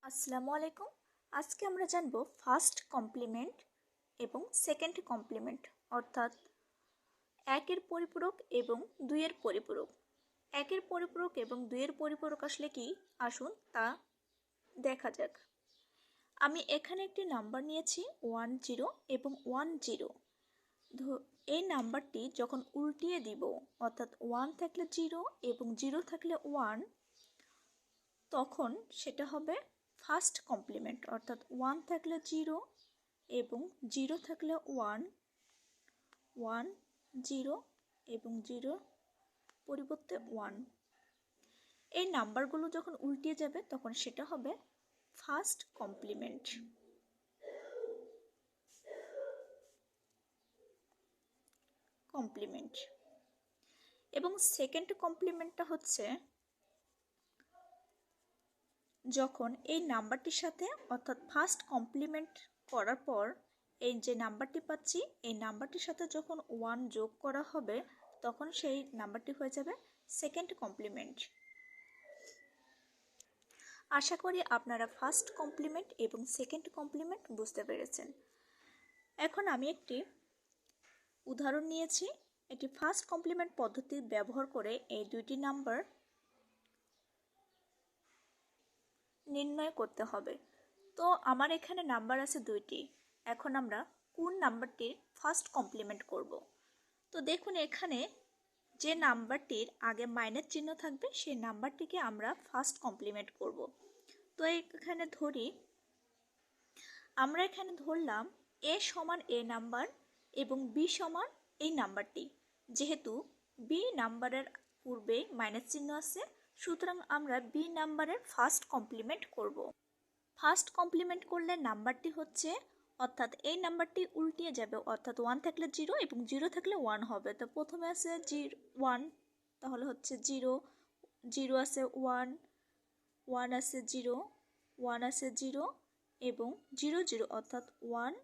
আসসালামু আলাইকুম। আজকে আমরা জানব ফার্স্ট কমপ্লিমেন্ট এবং সেকেন্ড কমপ্লিমেন্ট, অর্থাৎ একের পরিপূরক এবং দুইয়ের পরিপূরক। একের পরিপূরক এবং দুইয়ের পরিপূরক আসলে কি, আসুন তা দেখা যাক। আমি এখানে একটি নাম্বার নিয়েছি 10 এবং 10। এই নাম্বারটি যখন উল্টিয়ে দিব, অর্থাৎ 1 থাকলে 0 এবং 0 থাকলে 1, তখন সেটা হবে ফার্স্ট কমপ্লিমেন্ট, অর্থাৎ 1 থাকলে 0 এবং 0 থাকলে 1, 1 0 এবং 0 পরিবর্তে 1। এই নাম্বারগুলো যখন উল্টিয়ে যাবে তখন সেটা হবে ফার্স্ট কমপ্লিমেন্ট। এবং সেকেন্ড কমপ্লিমেন্টটা হচ্ছে যখন এই নাম্বারটির সাথে, অর্থাৎ ফার্স্ট কমপ্লিমেন্ট করার পর এই যে নাম্বারটি পাচ্ছি এই নাম্বারটির সাথে যখন 1 যোগ করা হবে তখন সেই নাম্বারটি হয়ে যাবে সেকেন্ড কমপ্লিমেন্ট। আশা করি আপনারা ফার্স্ট কমপ্লিমেন্ট এবং সেকেন্ড কমপ্লিমেন্ট বুঝতে পেরেছেন। এখন আমি একটি উদাহরণ নিয়েছি। এটি ফার্স্ট কমপ্লিমেন্ট পদ্ধতি ব্যবহার করে এই দুইটি নাম্বার নির্ণয় করতে হবে। তো আমার এখানে নাম্বার আছে দুইটি। এখন আমরা কোন নাম্বারটির ফার্স্ট কমপ্লিমেন্ট করব। তো দেখুন, এখানে যে নাম্বারটির আগে মাইনাস চিহ্ন থাকবে সেই নাম্বারটিকে আমরা ফার্স্ট কমপ্লিমেন্ট করব। তো এখানে আমরা এখানে ধরলাম এ সমান এ নাম্বার এবং বি সমান এই নাম্বারটি। যেহেতু বি নাম্বারের পূর্বে মাইনাস চিহ্ন আছে, সুতরাং আমরা বি নাম্বারের ফার্স্ট কমপ্লিমেন্ট করব। ফার্স্ট কমপ্লিমেন্ট করলে নাম্বারটি হচ্ছে, অর্থাৎ এই নাম্বারটি উল্টিয়ে যাবে, অর্থাৎ 1 থাকলে 0 এবং 0 থাকলে 1 হবে। তো প্রথমে আছে 1, তাহলে হচ্ছে 0, 0 আছে 1, 1 আছে 0, 1 আছে 0 এবং 0 0, অর্থাৎ 1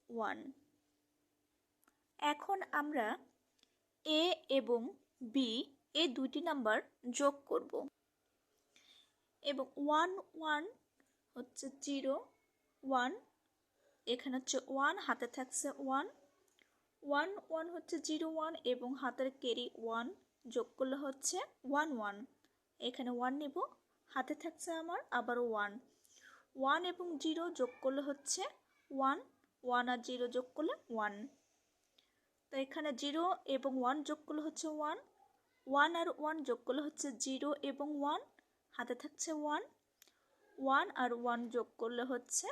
1। এখন আমরা এ এবং বি এই দুইটি নাম্বার যোগ করব এবং 1 1 হচ্ছে 0 1, এখানে হচ্ছে 1, হাতে থাকছে 1 1 1 হচ্ছে 0 1 এবং হাতের ক্যারি 1 যোগ করলে হচ্ছে 1 1। এখানে 1 নিব, হাতে থাকছে আমার আবারও 1 1 এবং 0 যোগ করলে হচ্ছে 1 1 আর 0 যোগ করলে 1। তো এখানে 0 এবং 1 যোগ করলে হচ্ছে 1 1 আর 1 যোগ করলে হচ্ছে 0 এবং 1, হাতে থাকছে 1 1 আর 1 যোগ করলে হচ্ছে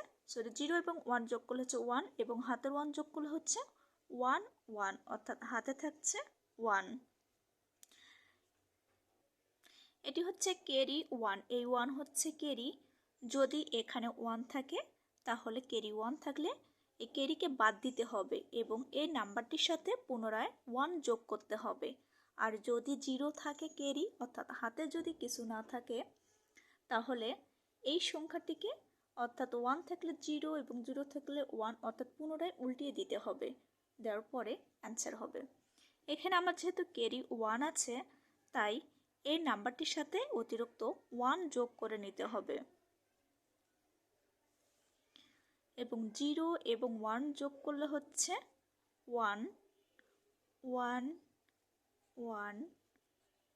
0 এবং 1 যোগ করলে হচ্ছে 1 এবং হাতের 1 যোগ করলে হচ্ছে 1 1, অর্থাৎ হাতে থাকছে 1। এটি হচ্ছে ক্যারি 1, এই 1 হচ্ছে ক্যারি। যদি এখানে 1 থাকে তাহলে ক্যারি 1 থাকলে এই ক্যারিকে বাদ দিতে হবে এবং এই নাম্বারটির সাথে পুনরায় 1 যোগ করতে হবে। আর যদি 0 থাকে ক্যারি, অর্থাৎ হাতে যদি কিছু না থাকে, তাহলে এই সংখ্যাটিকে, অর্থাৎ 1 থাকলে 0 এবং 0 থাকলে 1, অর্থাৎ পুনরায় উল্টিয়ে দিতে হবে। দেওয়ার পরে অ্যান্সার হবে। এখানে আমার যেহেতু ক্যারি 1 আছে, তাই এই নাম্বারটির সাথে অতিরিক্ত 1 যোগ করে নিতে হবে এবং 0 এবং 1 যোগ করলে হচ্ছে 1 1 1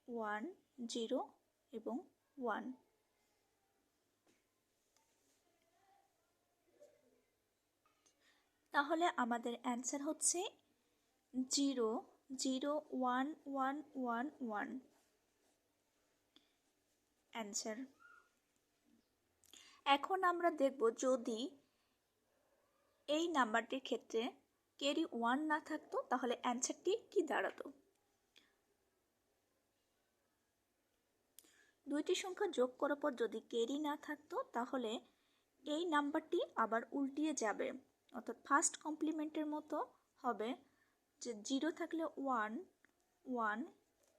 1 0 এবং 1। তাহলে আমাদের অ্যান্সার হচ্ছে 0 0 1 1 1 1 অ্যান্সার। এখন আমরা দেখব যদি এই নাম্বারটির ক্ষেত্রে ক্যারি 1 না থাকতো তাহলে অ্যান্সারটি কি দাঁড়াতো। দুইটি সংখ্যা যোগ করার পর যদি ক্যারি না থাকতো তাহলে এই নাম্বারটি আবার উল্টিয়ে যাবে, অর্থাৎ ফার্স্ট কমপ্লিমেন্টের মতো হবে যে 0 থাকলে 1 1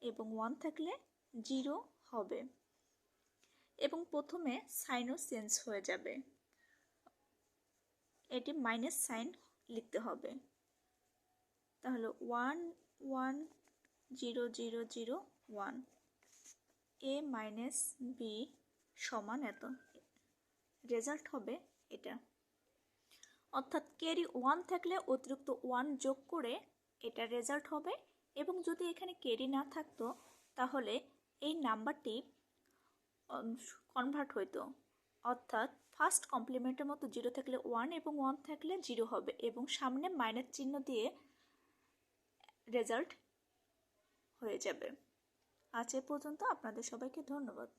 এবং 1 থাকলে 0 হবে এবং প্রথমে সাইনও চেঞ্জ হয়ে যাবে। এটি মাইনাস সাইন লিখতে হবে। তাহলে 1 1 0 0 0 1, a মাইনাস বি সমান এত। রেজাল্ট হবে এটা। অর্থাৎ ক্যারি 1 থাকলে অতিরিক্ত 1 যোগ করে এটা রেজাল্ট হবে, এবং যদি এখানে ক্যারি না থাকতো তাহলে এই নাম্বারটি কনভার্ট হইতো। অর্থাৎ ফার্স্ট কমপ্লিমেন্টের মতো 0 থাকলে 1 এবং 1 থাকলে 0 হবে, এবং সামনে মাইনাস চিহ্ন দিয়ে রেজাল্ট হয়ে যাবে। আজ এ পর্যন্ত, আপনাদের সবাইকে ধন্যবাদ।